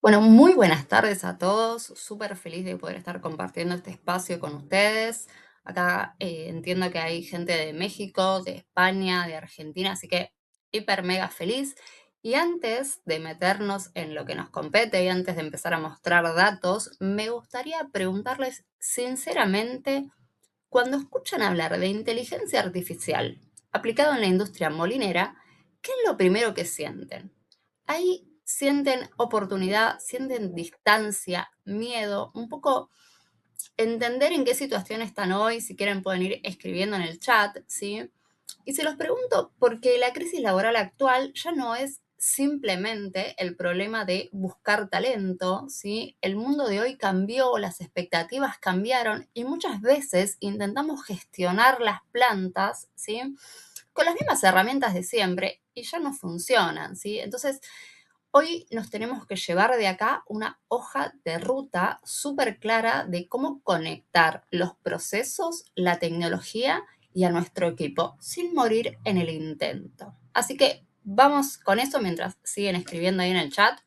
Bueno, muy buenas tardes a todos. Súper feliz de poder estar compartiendo este espacio con ustedes. Acá entiendo que hay gente de México, de España, de Argentina, así que hiper mega feliz. Y antes de meternos en lo que nos compete y antes de empezar a mostrar datos, me gustaría preguntarles sinceramente, cuando escuchan hablar de inteligencia artificial aplicado en la industria molinera, ¿qué es lo primero que sienten? Ahí sienten oportunidad, sienten distancia, miedo, un poco entender en qué situación están hoy, si quieren pueden ir escribiendo en el chat, ¿sí? Y se los pregunto porque la crisis laboral actual ya no es simplemente el problema de buscar talento, ¿sí? El mundo de hoy cambió, las expectativas cambiaron y muchas veces intentamos gestionar las plantas, ¿sí? Con las mismas herramientas de siempre y ya no funcionan, ¿sí? Entonces, hoy nos tenemos que llevar de acá una hoja de ruta súper clara de cómo conectar los procesos, la tecnología y a nuestro equipo sin morir en el intento. Así que vamos con eso mientras siguen escribiendo ahí en el chat.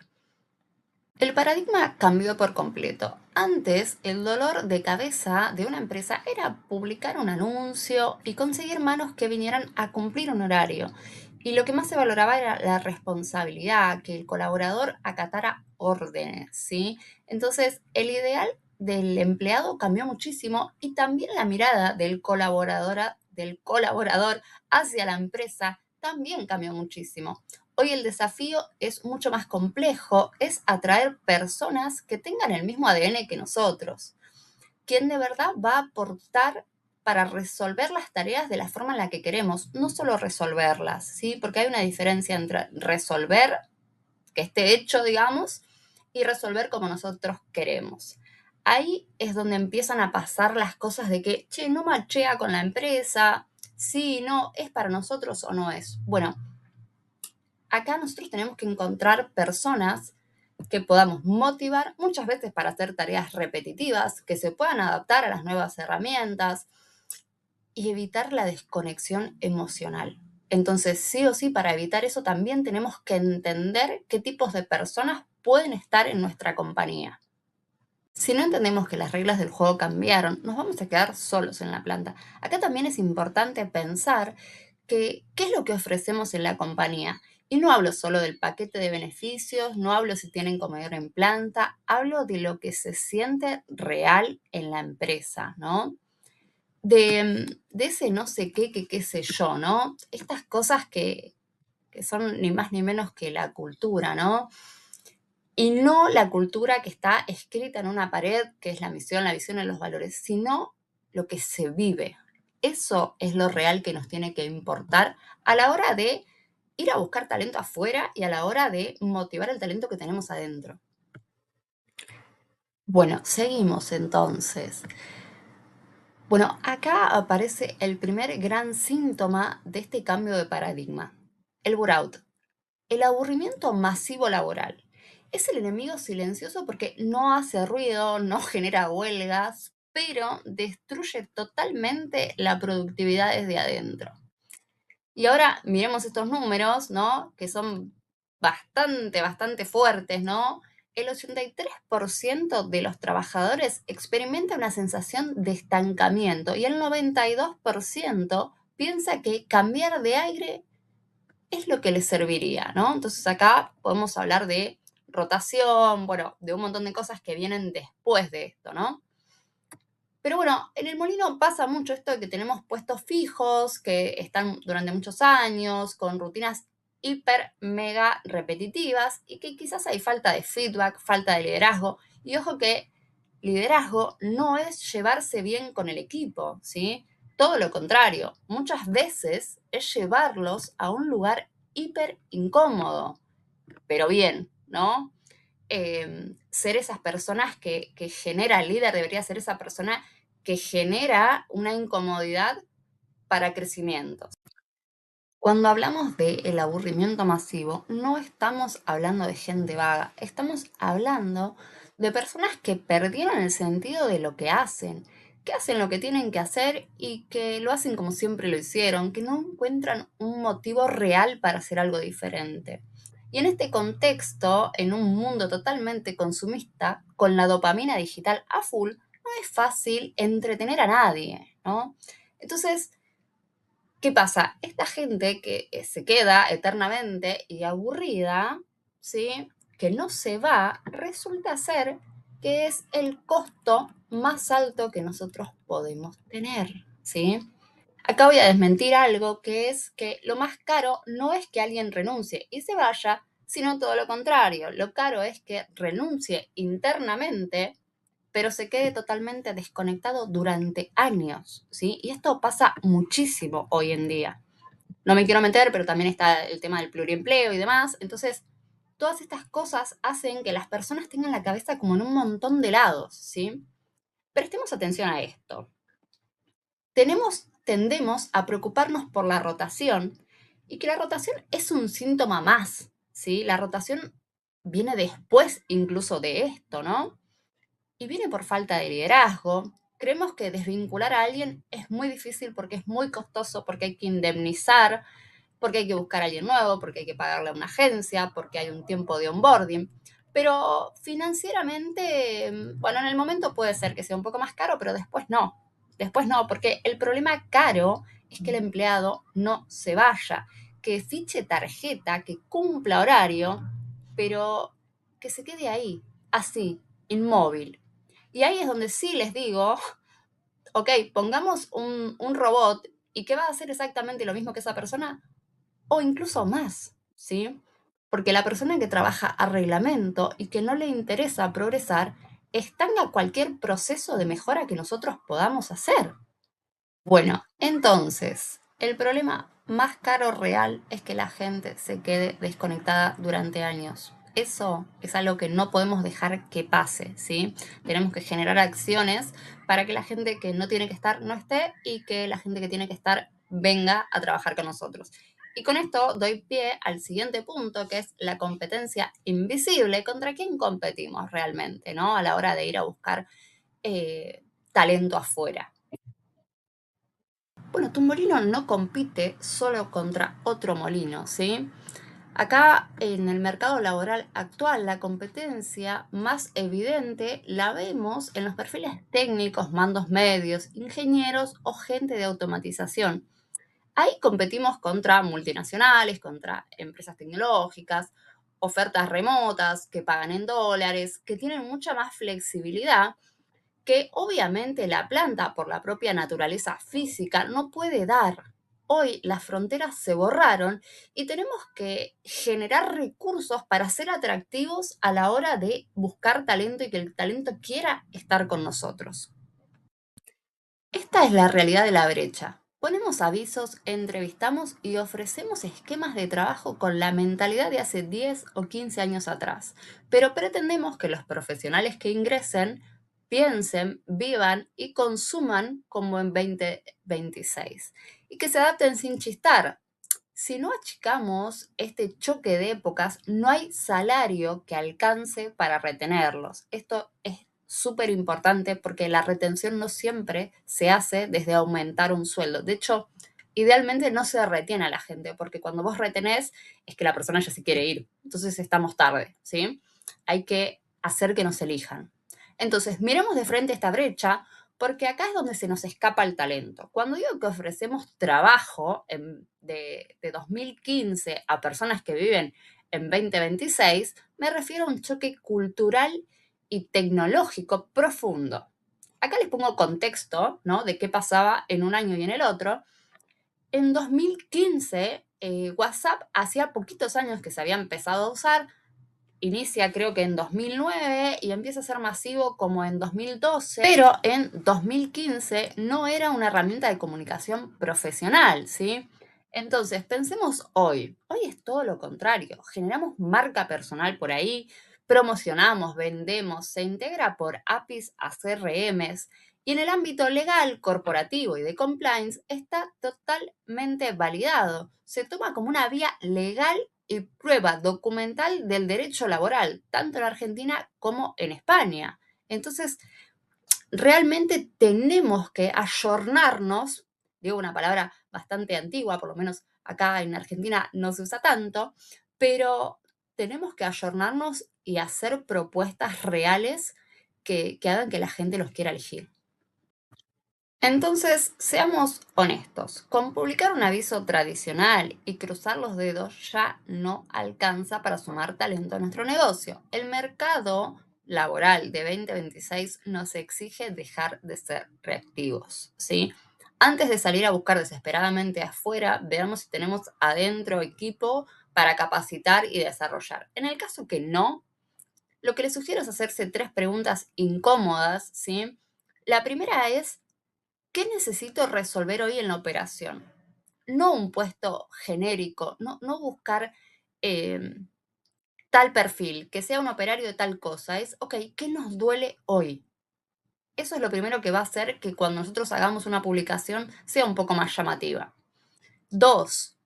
El paradigma cambió por completo. Antes, el dolor de cabeza de una empresa era publicar un anuncio y conseguir manos que vinieran a cumplir un horario. Y lo que más se valoraba era la responsabilidad, que el colaborador acatara órdenes, ¿sí? Entonces, el ideal del empleado cambió muchísimo y también la mirada del colaborador hacia la empresa también cambió muchísimo. Hoy el desafío es mucho más complejo, es atraer personas que tengan el mismo ADN que nosotros. Quien de verdad va a aportar para resolver las tareas de la forma en la que queremos, no solo resolverlas, ¿sí? Porque hay una diferencia entre resolver, que esté hecho, digamos, y resolver como nosotros queremos. Ahí es donde empiezan a pasar las cosas de que, che, no machea con la empresa, sí, no, es para nosotros o no es. Bueno, acá nosotros tenemos que encontrar personas que podamos motivar muchas veces para hacer tareas repetitivas, que se puedan adaptar a las nuevas herramientas y evitar la desconexión emocional. Entonces, sí o sí, para evitar eso también tenemos que entender qué tipos de personas pueden estar en nuestra compañía. Si no entendemos que las reglas del juego cambiaron, nos vamos a quedar solos en la planta. Acá también es importante pensar qué es lo que ofrecemos en la compañía. Y no hablo solo del paquete de beneficios, no hablo si tienen comedor en planta, hablo de lo que se siente real en la empresa, ¿no? De ese no sé qué, que qué sé yo, ¿no? Estas cosas que son ni más ni menos que la cultura, ¿no? Y no la cultura que está escrita en una pared, que es la misión, la visión y los valores, sino lo que se vive. Eso es lo real que nos tiene que importar a la hora de ir a buscar talento afuera y a la hora de motivar el talento que tenemos adentro. Bueno, seguimos entonces. Bueno, acá aparece el primer gran síntoma de este cambio de paradigma, el burnout. El aburrimiento masivo laboral es el enemigo silencioso porque no hace ruido, no genera huelgas, pero destruye totalmente la productividad desde adentro. Y ahora miremos estos números, ¿no? Que son bastante fuertes, ¿no? El 83% de los trabajadores experimenta una sensación de estancamiento y el 92% piensa que cambiar de aire es lo que les serviría, ¿no? Entonces acá podemos hablar de rotación, bueno, de un montón de cosas que vienen después de esto, ¿no? Pero bueno, en el molino pasa mucho esto de que tenemos puestos fijos, que están durante muchos años, con rutinas hiper, mega repetitivas y que quizás hay falta de feedback, falta de liderazgo. Y ojo que liderazgo no es llevarse bien con el equipo, ¿sí? Todo lo contrario, muchas veces es llevarlos a un lugar hiper incómodo, pero bien, ¿no? Ser esas personas que genera el líder, debería ser esa persona que genera una incomodidad para crecimiento. Cuando hablamos del aburrimiento masivo, no estamos hablando de gente vaga, estamos hablando de personas que perdieron el sentido de lo que hacen lo que tienen que hacer y que lo hacen como siempre lo hicieron, que no encuentran un motivo real para hacer algo diferente. Y en este contexto, en un mundo totalmente consumista, con la dopamina digital a full, no es fácil entretener a nadie, ¿no? Entonces, ¿qué pasa? Esta gente que se queda eternamente y aburrida, ¿sí? Que no se va, resulta ser que es el costo más alto que nosotros podemos tener, ¿sí? Acá voy a desmentir algo, que es que lo más caro no es que alguien renuncie y se vaya, sino todo lo contrario. Lo caro es que renuncie internamente, pero se quede totalmente desconectado durante años, ¿sí? Y esto pasa muchísimo hoy en día. No me quiero meter, pero también está el tema del pluriempleo y demás. Entonces, todas estas cosas hacen que las personas tengan la cabeza como en un montón de lados, ¿sí? Prestemos atención a esto. Tendemos a preocuparnos por la rotación y que la rotación es un síntoma más, ¿sí? La rotación viene después incluso de esto, ¿no? Y viene por falta de liderazgo. Creemos que desvincular a alguien es muy difícil porque es muy costoso, porque hay que indemnizar, porque hay que buscar a alguien nuevo, porque hay que pagarle a una agencia, porque hay un tiempo de onboarding. Pero financieramente, bueno, en el momento puede ser que sea un poco más caro, pero después no. Después no, porque el problema caro es que el empleado no se vaya, que fiche tarjeta, que cumpla horario, pero que se quede ahí, así, inmóvil. Y ahí es donde sí les digo, ok, pongamos un robot y que va a hacer exactamente lo mismo que esa persona, o incluso más, ¿sí? Porque la persona que trabaja a reglamento y que no le interesa progresar, estanca cualquier proceso de mejora que nosotros podamos hacer. Bueno, entonces, el problema más caro real es que la gente se quede desconectada durante años. Eso es algo que no podemos dejar que pase, ¿sí? Tenemos que generar acciones para que la gente que no tiene que estar no esté y que la gente que tiene que estar venga a trabajar con nosotros. Y con esto doy pie al siguiente punto, que es la competencia invisible. ¿Contra quién competimos realmente, no? A la hora de ir a buscar talento afuera. Bueno, tu molino no compite solo contra otro molino, ¿sí? Acá en el mercado laboral actual, la competencia más evidente la vemos en los perfiles técnicos, mandos medios, ingenieros o gente de automatización. Ahí competimos contra multinacionales, contra empresas tecnológicas, ofertas remotas que pagan en dólares, que tienen mucha más flexibilidad, que obviamente la planta, por la propia naturaleza física, no puede dar. Hoy las fronteras se borraron y tenemos que generar recursos para ser atractivos a la hora de buscar talento y que el talento quiera estar con nosotros. Esta es la realidad de la brecha. Ponemos avisos, entrevistamos y ofrecemos esquemas de trabajo con la mentalidad de hace 10 o 15 años atrás, pero pretendemos que los profesionales que ingresen piensen, vivan y consuman como en 2026 y que se adapten sin chistar. Si no achicamos este choque de épocas, no hay salario que alcance para retenerlos. Esto es súper importante porque la retención no siempre se hace desde aumentar un sueldo. De hecho, idealmente no se retiene a la gente porque cuando vos retenés es que la persona ya se quiere ir. Entonces estamos tarde, ¿sí? Hay que hacer que nos elijan. Entonces, miremos de frente esta brecha porque acá es donde se nos escapa el talento. Cuando digo que ofrecemos trabajo de 2015 a personas que viven en 2026, me refiero a un choque cultural y tecnológico profundo. Acá les pongo contexto, ¿no? De qué pasaba en un año y en el otro. En 2015, WhatsApp hacía poquitos años que se había empezado a usar, inicia creo que en 2009 y empieza a ser masivo como en 2012, pero en 2015 no era una herramienta de comunicación profesional, ¿sí? Entonces, pensemos hoy es todo lo contrario, generamos marca personal por ahí, promocionamos, vendemos, se integra por APIs a CRMs y en el ámbito legal, corporativo y de compliance está totalmente validado. Se toma como una vía legal y prueba documental del derecho laboral, tanto en Argentina como en España. Entonces, realmente tenemos que ayornarnos, digo una palabra bastante antigua, por lo menos acá en Argentina no se usa tanto, pero tenemos que ayornarnos y hacer propuestas reales que hagan que la gente los quiera elegir. Entonces, seamos honestos, con publicar un aviso tradicional y cruzar los dedos ya no alcanza para sumar talento a nuestro negocio. El mercado laboral de 2026 nos exige dejar de ser reactivos, ¿sí? Antes de salir a buscar desesperadamente afuera, veamos si tenemos adentro equipo para capacitar y desarrollar. En el caso que no, lo que les sugiero es hacerse 3 preguntas incómodas, ¿sí? La primera es, ¿qué necesito resolver hoy en la operación? No un puesto genérico, no buscar tal perfil, que sea un operario de tal cosa. Es, ok, ¿qué nos duele hoy? Eso es lo primero que va a hacer que cuando nosotros hagamos una publicación sea un poco más llamativa. 2,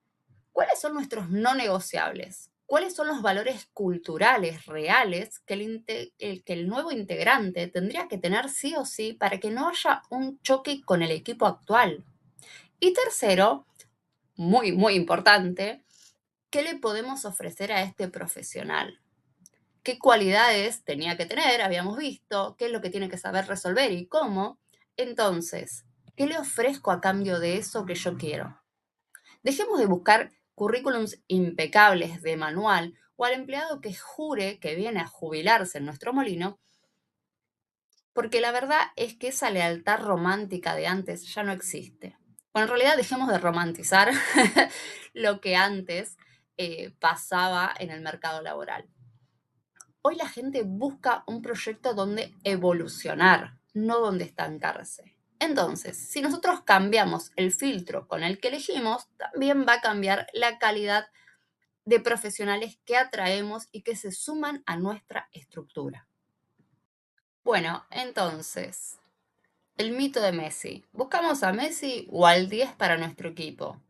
¿cuáles son nuestros no negociables? ¿Cuáles son los valores culturales reales que el nuevo integrante tendría que tener sí o sí para que no haya un choque con el equipo actual? Y tercero, muy importante, ¿qué le podemos ofrecer a este profesional? ¿Qué cualidades tenía que tener? Habíamos visto, qué es lo que tiene que saber resolver y cómo. Entonces, ¿qué le ofrezco a cambio de eso que yo quiero? Dejemos de buscar currículums impecables de manual o al empleado que jure que viene a jubilarse en nuestro molino, porque la verdad es que esa lealtad romántica de antes ya no existe. Bueno, en realidad dejemos de romantizar lo que antes pasaba en el mercado laboral. Hoy la gente busca un proyecto donde evolucionar, no donde estancarse. Entonces, si nosotros cambiamos el filtro con el que elegimos, también va a cambiar la calidad de profesionales que atraemos y que se suman a nuestra estructura. Bueno, entonces, el mito de Messi. ¿Buscamos a Messi o al 10 para nuestro equipo?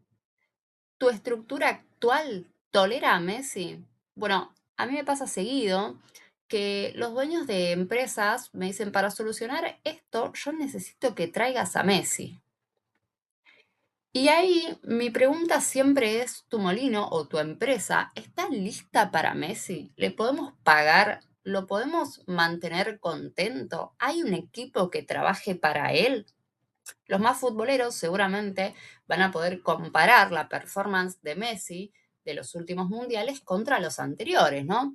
¿Tu estructura actual tolera a Messi? Bueno, a mí me pasa seguido que los dueños de empresas me dicen, para solucionar esto, yo necesito que traigas a Messi. Y ahí mi pregunta siempre es, ¿tu molino o tu empresa está lista para Messi? ¿Le podemos pagar? ¿Lo podemos mantener contento? ¿Hay un equipo que trabaje para él? Los más futboleros seguramente van a poder comparar la performance de Messi de los últimos mundiales contra los anteriores, ¿no?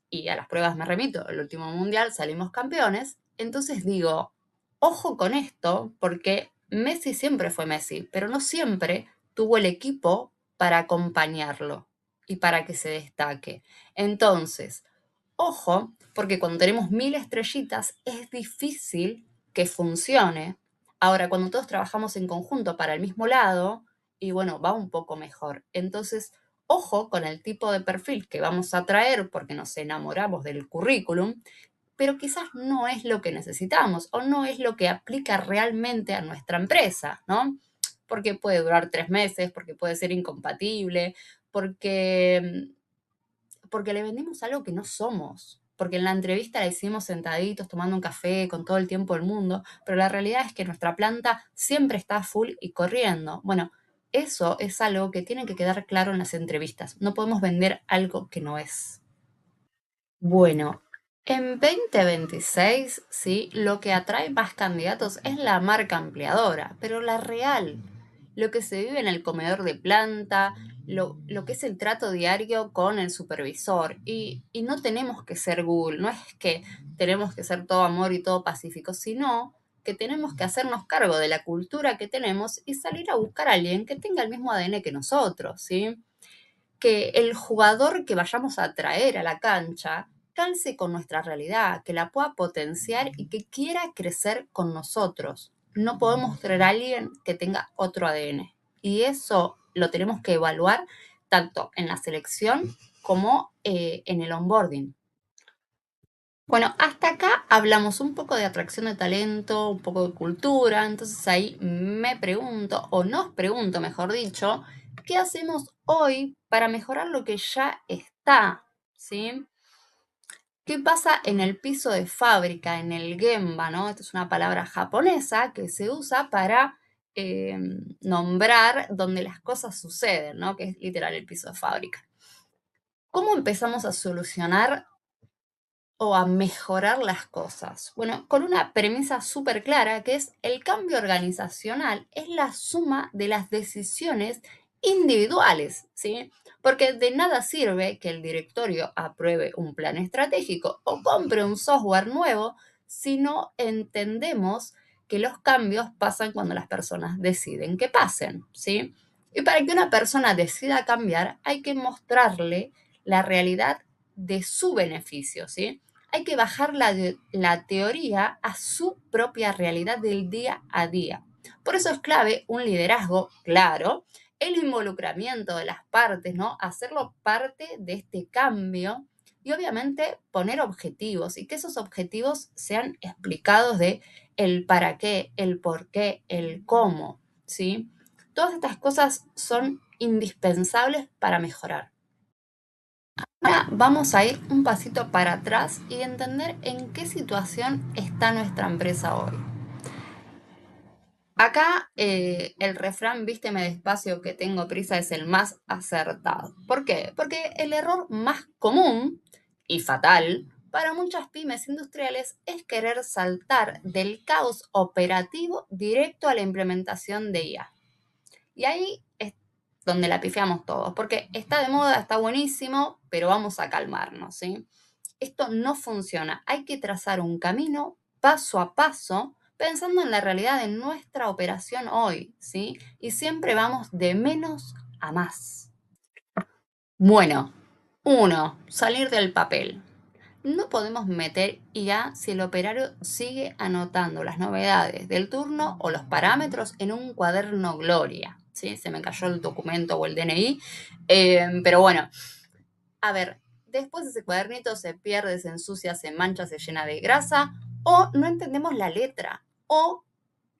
Y a las pruebas me remito, el último mundial salimos campeones, entonces digo, ojo con esto, porque Messi siempre fue Messi, pero no siempre tuvo el equipo para acompañarlo y para que se destaque. Entonces, ojo, porque cuando tenemos 1000 estrellitas es difícil que funcione. Ahora, cuando todos trabajamos en conjunto para el mismo lado, y bueno, va un poco mejor. Entonces, ojo con el tipo de perfil que vamos a traer porque nos enamoramos del currículum, pero quizás no es lo que necesitamos o no es lo que aplica realmente a nuestra empresa, ¿no? Porque puede durar 3 meses, porque puede ser incompatible, porque le vendimos algo que no somos. Porque en la entrevista la hicimos sentaditos, tomando un café, con todo el tiempo del mundo, pero la realidad es que nuestra planta siempre está full y corriendo. Bueno, eso es algo que tiene que quedar claro en las entrevistas. No podemos vender algo que no es. Bueno, en 2026, sí, lo que atrae más candidatos es la marca empleadora, pero la real, lo que se vive en el comedor de planta, lo que es el trato diario con el supervisor. Y no tenemos que ser Google, no es que tenemos que ser todo amor y todo pacífico, sino que tenemos que hacernos cargo de la cultura que tenemos y salir a buscar a alguien que tenga el mismo ADN que nosotros, ¿sí? Que el jugador que vayamos a traer a la cancha calce con nuestra realidad, que la pueda potenciar y que quiera crecer con nosotros. No podemos traer a alguien que tenga otro ADN. Y eso lo tenemos que evaluar tanto en la selección como en el onboarding. Bueno, hasta acá hablamos un poco de atracción de talento, un poco de cultura, entonces ahí me pregunto, o nos pregunto, mejor dicho, ¿qué hacemos hoy para mejorar lo que ya está? ¿Sí? ¿Qué pasa en el piso de fábrica, en el gemba, ¿no? Esta es una palabra japonesa que se usa para nombrar donde las cosas suceden, ¿no? Que es literal el piso de fábrica. ¿Cómo empezamos a solucionar o a mejorar las cosas? Bueno, con una premisa súper clara que es el cambio organizacional es la suma de las decisiones individuales, ¿sí? Porque de nada sirve que el directorio apruebe un plan estratégico o compre un software nuevo si no entendemos que los cambios pasan cuando las personas deciden que pasen, ¿sí? Y para que una persona decida cambiar hay que mostrarle la realidad de su beneficio, ¿sí? Hay que bajar la teoría a su propia realidad del día a día. Por eso es clave un liderazgo claro, el involucramiento de las partes, ¿no? Hacerlo parte de este cambio y obviamente poner objetivos y que esos objetivos sean explicados de el para qué, el por qué, el cómo, ¿sí? Todas estas cosas son indispensables para mejorar. Ahora vamos a ir un pasito para atrás y entender en qué situación está nuestra empresa hoy. Acá el refrán, vísteme despacio que tengo prisa, es el más acertado. ¿Por qué? Porque el error más común y fatal para muchas pymes industriales es querer saltar del caos operativo directo a la implementación de IA. Y ahí es donde la pifiamos todos, porque está de moda, está buenísimo, pero vamos a calmarnos, ¿sí? Esto no funciona. Hay que trazar un camino paso a paso pensando en la realidad de nuestra operación hoy, ¿sí? Y siempre vamos de menos a más. Bueno, uno, salir del papel. No podemos meter IA si el operario sigue anotando las novedades del turno o los parámetros en un cuaderno Gloria. ¿Sí? Se me cayó el documento o el DNI. Pero bueno, a ver, después ese cuadernito se pierde, se ensucia, se mancha, se llena de grasa o no entendemos la letra o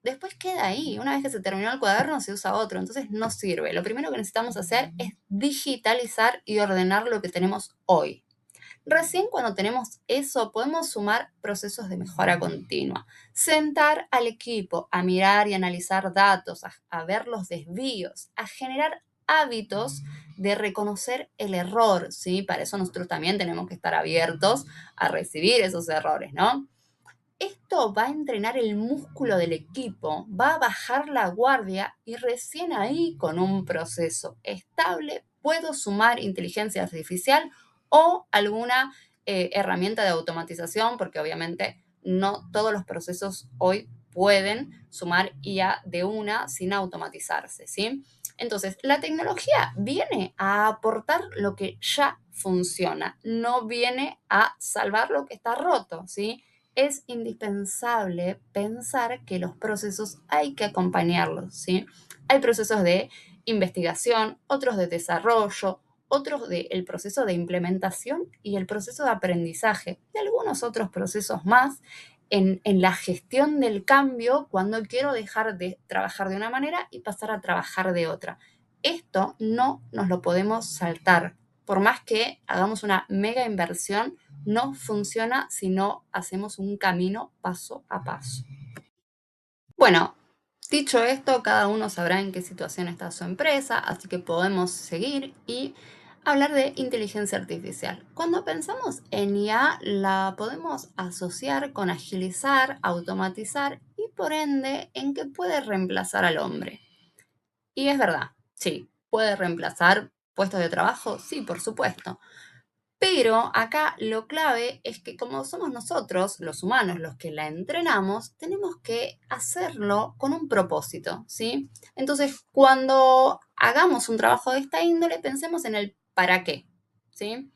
después queda ahí. Una vez que se terminó el cuaderno se usa otro, entonces no sirve. Lo primero que necesitamos hacer es digitalizar y ordenar lo que tenemos hoy. Recién cuando tenemos eso podemos sumar procesos de mejora continua, sentar al equipo a mirar y analizar datos, a ver los desvíos, a generar hábitos de reconocer el error, ¿sí? Para eso nosotros también tenemos que estar abiertos a recibir esos errores, ¿no? Esto va a entrenar el músculo del equipo, va a bajar la guardia y recién ahí, con un proceso estable, puedo sumar inteligencia artificial o alguna herramienta de automatización, porque obviamente no todos los procesos hoy pueden sumar IA de una sin automatizarse, ¿sí? Entonces, la tecnología viene a aportar lo que ya funciona, no viene a salvar lo que está roto, ¿sí? Es indispensable pensar que los procesos hay que acompañarlos, ¿sí? Hay procesos de investigación, otros de desarrollo, otros del proceso de implementación y el proceso de aprendizaje, y algunos otros procesos más en la gestión del cambio cuando quiero dejar de trabajar de una manera y pasar a trabajar de otra. Esto no nos lo podemos saltar. Por más que hagamos una mega inversión, no funciona si no hacemos un camino paso a paso. Bueno, dicho esto, cada uno sabrá en qué situación está su empresa, así que podemos seguir y hablar de inteligencia artificial. Cuando pensamos en IA, la podemos asociar con agilizar, automatizar y por ende en que puede reemplazar al hombre. Y es verdad, sí, puede reemplazar puestos de trabajo, sí, por supuesto. Pero acá lo clave es que como somos nosotros, los humanos, los que la entrenamos, tenemos que hacerlo con un propósito, ¿sí? Entonces, cuando hagamos un trabajo de esta índole, pensemos en el para qué, ¿sí?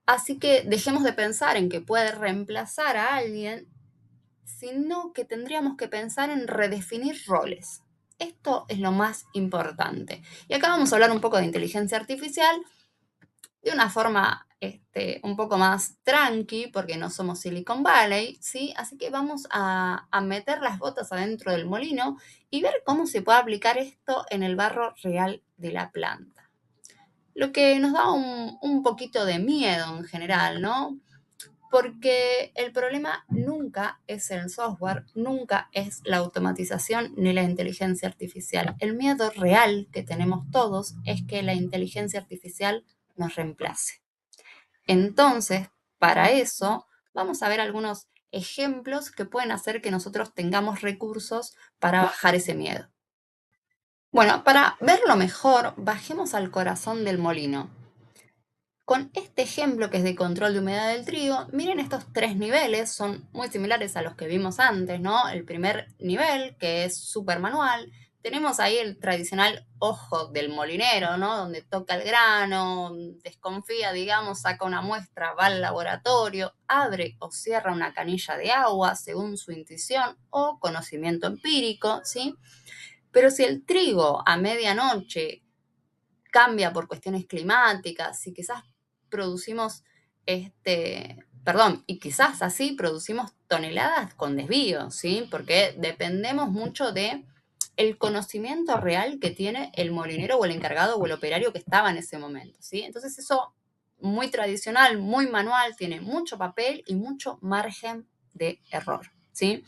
Así que dejemos de pensar en que puede reemplazar a alguien, sino que tendríamos que pensar en redefinir roles. Esto es lo más importante. Y acá vamos a hablar un poco de inteligencia artificial, de una forma un poco más tranqui, porque no somos Silicon Valley, ¿sí? Así que vamos a meter las botas adentro del molino y ver cómo se puede aplicar esto en el barro real de la planta. Lo que nos da un poquito de miedo en general, ¿no? Porque el problema nunca es el software, nunca es la automatización ni la inteligencia artificial. El miedo real que tenemos todos es que la inteligencia artificial nos reemplace. Entonces, para eso, vamos a ver algunos ejemplos que pueden hacer que nosotros tengamos recursos para bajar ese miedo. Bueno, para verlo mejor, bajemos al corazón del molino. Con este ejemplo que es de control de humedad del trigo, miren estos tres niveles, son muy similares a los que vimos antes, ¿no? El primer nivel, que es súper manual, tenemos ahí el tradicional ojo del molinero, ¿no? Donde toca el grano, desconfía, digamos, saca una muestra, va al laboratorio, abre o cierra una canilla de agua según su intuición o conocimiento empírico, ¿sí? Pero si el trigo a medianoche cambia por cuestiones climáticas y quizás producimos, y quizás así producimos toneladas con desvío, ¿sí? Porque dependemos mucho de el conocimiento real que tiene el molinero o el encargado o el operario que estaba en ese momento, ¿sí? Entonces eso muy tradicional, muy manual, tiene mucho papel y mucho margen de error, ¿sí?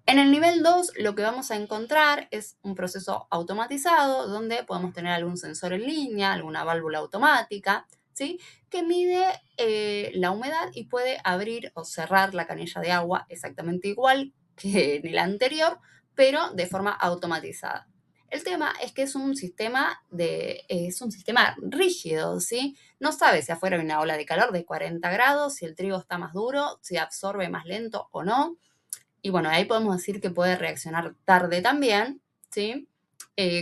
En el nivel 2 lo que vamos a encontrar es un proceso automatizado donde podemos tener algún sensor en línea, alguna válvula automática, ¿sí? Que mide la humedad y puede abrir o cerrar la canilla de agua exactamente igual que en el anterior, pero de forma automatizada. El tema es que es un sistema rígido, ¿sí? No sabe si afuera hay una ola de calor de 40 grados, si el trigo está más duro, si absorbe más lento o no. Y bueno, ahí podemos decir que puede reaccionar tarde también, ¿sí?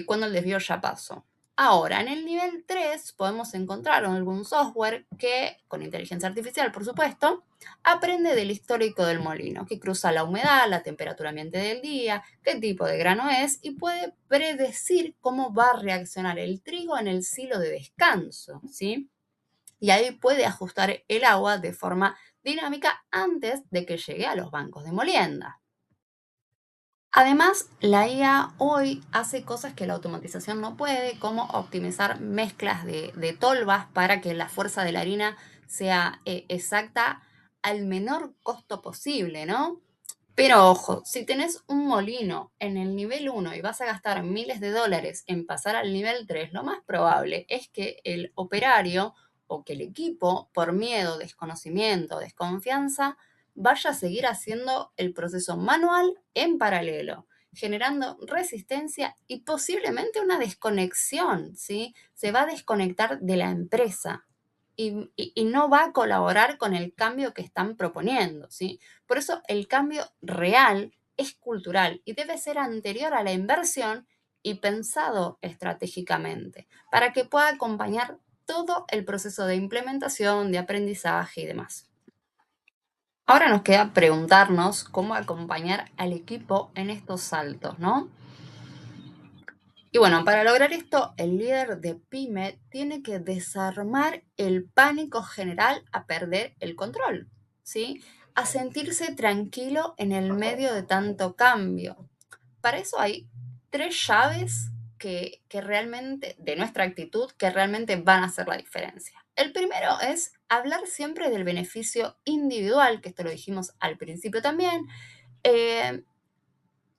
Cuando el desvío ya pasó. Ahora, en el nivel 3 podemos encontrar algún software que, con inteligencia artificial por supuesto, aprende del histórico del molino, que cruza la humedad, la temperatura ambiente del día, qué tipo de grano es y puede predecir cómo va a reaccionar el trigo en el silo de descanso, ¿sí? Y ahí puede ajustar el agua de forma dinámica antes de que llegue a los bancos de molienda. Además, la IA hoy hace cosas que la automatización no puede, como optimizar mezclas de tolvas para que la fuerza de la harina sea exacta al menor costo posible, ¿no? Pero ojo, si tenés un molino en el nivel 1 y vas a gastar miles de dólares en pasar al nivel 3, lo más probable es que el operario o que el equipo, por miedo, desconocimiento, desconfianza, vaya a seguir haciendo el proceso manual en paralelo, generando resistencia y posiblemente una desconexión, ¿sí? Se va a desconectar de la empresa y no va a colaborar con el cambio que están proponiendo, ¿sí? Por eso el cambio real es cultural y debe ser anterior a la inversión y pensado estratégicamente para que pueda acompañar todo el proceso de implementación, de aprendizaje y demás. Ahora nos queda preguntarnos cómo acompañar al equipo en estos saltos, ¿no? Y bueno, para lograr esto, el líder de pyme tiene que desarmar el pánico general a perder el control, ¿sí? A sentirse tranquilo en el medio de tanto cambio. Para eso hay tres llaves que realmente, de nuestra actitud, que realmente van a hacer la diferencia. El primero es hablar siempre del beneficio individual, que esto lo dijimos al principio también. Eh,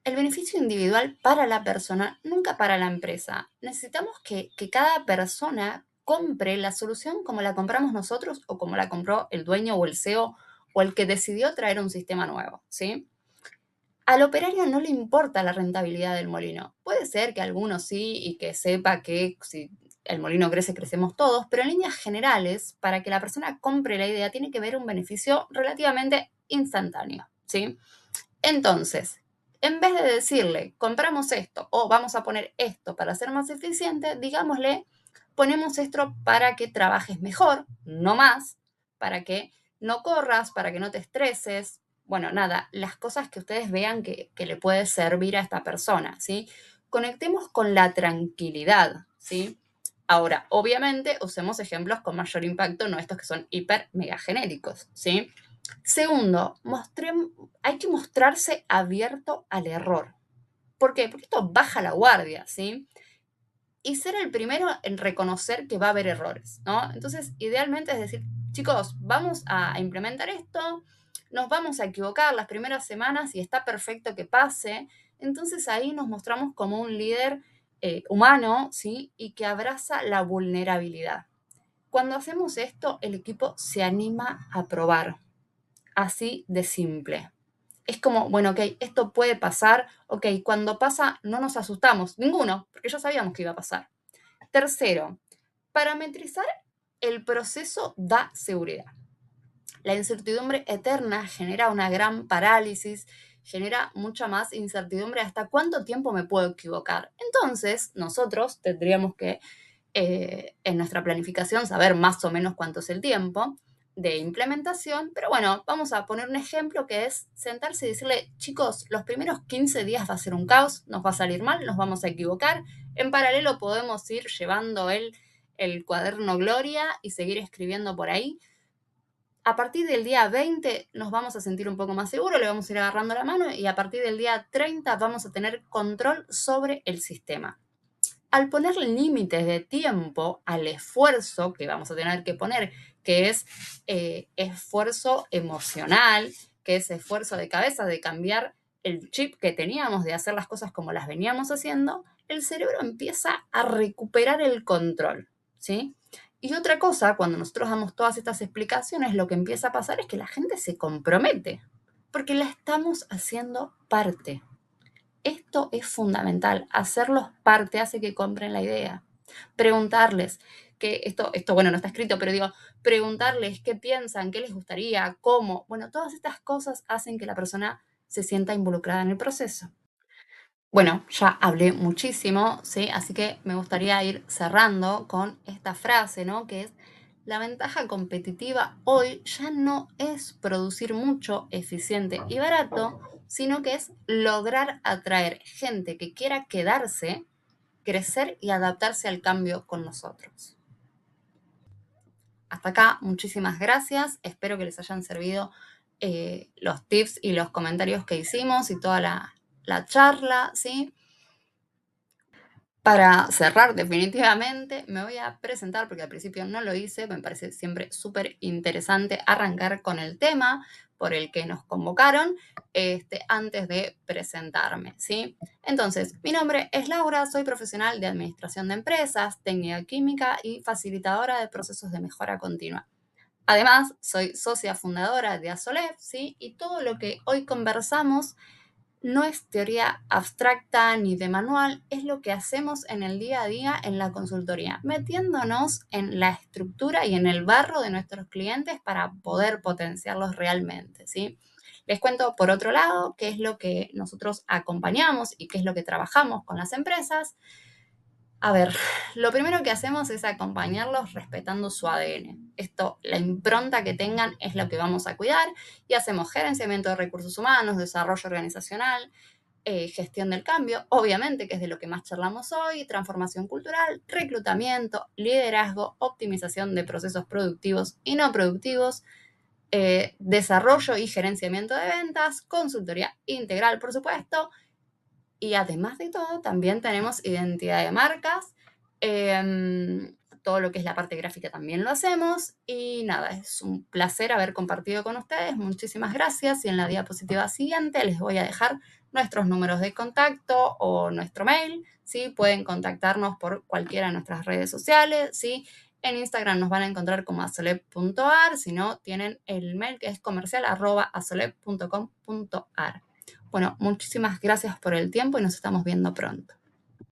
el beneficio individual para la persona, nunca para la empresa. Necesitamos que cada persona compre la solución como la compramos nosotros o como la compró el dueño o el CEO o el que decidió traer un sistema nuevo, ¿sí? Al operario no le importa la rentabilidad del molino. Puede ser que algunos sí y que sepa que si el molino crece, crecemos todos, pero en líneas generales, para que la persona compre la idea, tiene que ver un beneficio relativamente instantáneo, ¿sí? Entonces, en vez de decirle, compramos esto o vamos a poner esto para ser más eficiente, digámosle, ponemos esto para que trabajes mejor, no más, para que no corras, para que no te estreses. Bueno, nada, las cosas que ustedes vean que le puede servir a esta persona, ¿sí? Conectemos con la tranquilidad, ¿sí? Ahora, obviamente, usemos ejemplos con mayor impacto, no estos que son hiper mega genéricos, ¿sí? Segundo, hay que mostrarse abierto al error. ¿Por qué? Porque esto baja la guardia, ¿sí? Y ser el primero en reconocer que va a haber errores, ¿no? Entonces, idealmente es decir, chicos, vamos a implementar esto, nos vamos a equivocar las primeras semanas y está perfecto que pase. Entonces ahí nos mostramos como un líder humano, ¿sí? Y que abraza la vulnerabilidad. Cuando hacemos esto, el equipo se anima a probar, así de simple. Es como, bueno, ok, esto puede pasar, ok, cuando pasa no nos asustamos, ninguno, porque ya sabíamos que iba a pasar. Tercero, parametrizar el proceso da seguridad. La incertidumbre eterna genera una gran parálisis, genera mucha más incertidumbre hasta cuánto tiempo me puedo equivocar. Entonces, nosotros tendríamos que en nuestra planificación saber más o menos cuánto es el tiempo de implementación, pero bueno, vamos a poner un ejemplo que es sentarse y decirle, chicos, los primeros 15 días va a ser un caos, nos va a salir mal, nos vamos a equivocar, en paralelo podemos ir llevando el cuaderno Gloria y seguir escribiendo por ahí. A partir del día 20 nos vamos a sentir un poco más seguros, le vamos a ir agarrando la mano y a partir del día 30 vamos a tener control sobre el sistema. Al ponerle límites de tiempo al esfuerzo que vamos a tener que poner, que es esfuerzo emocional, que es esfuerzo de cabeza, de cambiar el chip que teníamos, de hacer las cosas como las veníamos haciendo, el cerebro empieza a recuperar el control, ¿sí? Y otra cosa, cuando nosotros damos todas estas explicaciones, lo que empieza a pasar es que la gente se compromete, porque la estamos haciendo parte. Esto es fundamental, hacerlos parte hace que compren la idea. Preguntarles, que esto bueno, no está escrito, pero digo, preguntarles qué piensan, qué les gustaría, cómo. Bueno, todas estas cosas hacen que la persona se sienta involucrada en el proceso. Bueno, ya hablé muchísimo, ¿sí? Así que me gustaría ir cerrando con esta frase, ¿no? Que es, la ventaja competitiva hoy ya no es producir mucho, eficiente y barato, sino que es lograr atraer gente que quiera quedarse, crecer y adaptarse al cambio con nosotros. Hasta acá, muchísimas gracias. Espero que les hayan servido los tips y los comentarios que hicimos y toda la charla, ¿sí? Para cerrar definitivamente, me voy a presentar porque al principio no lo hice, me parece siempre súper interesante arrancar con el tema por el que nos convocaron antes de presentarme, ¿sí? Entonces, mi nombre es Laura, soy profesional de Administración de Empresas, Técnica Química y facilitadora de procesos de mejora continua. Además, soy socia fundadora de Asolef, ¿sí? Y todo lo que hoy conversamos no es teoría abstracta ni de manual, es lo que hacemos en el día a día en la consultoría, metiéndonos en la estructura y en el barro de nuestros clientes para poder potenciarlos realmente, ¿sí? Les cuento por otro lado qué es lo que nosotros acompañamos y qué es lo que trabajamos con las empresas. A ver, lo primero que hacemos es acompañarlos respetando su ADN. Esto, la impronta que tengan es lo que vamos a cuidar y hacemos gerenciamiento de recursos humanos, desarrollo organizacional, gestión del cambio, obviamente, que es de lo que más charlamos hoy, transformación cultural, reclutamiento, liderazgo, optimización de procesos productivos y no productivos, desarrollo y gerenciamiento de ventas, consultoría integral, por supuesto, y además de todo, también tenemos identidad de marcas. Todo lo que es la parte gráfica también lo hacemos. Y nada, es un placer haber compartido con ustedes. Muchísimas gracias. Y en la diapositiva siguiente les voy a dejar nuestros números de contacto o nuestro mail. ¿Sí? Pueden contactarnos por cualquiera de nuestras redes sociales. ¿Sí? En Instagram nos van a encontrar como asolep.ar. Si no, tienen el mail que es comercial@asolep.com.ar. Bueno, muchísimas gracias por el tiempo y nos estamos viendo pronto.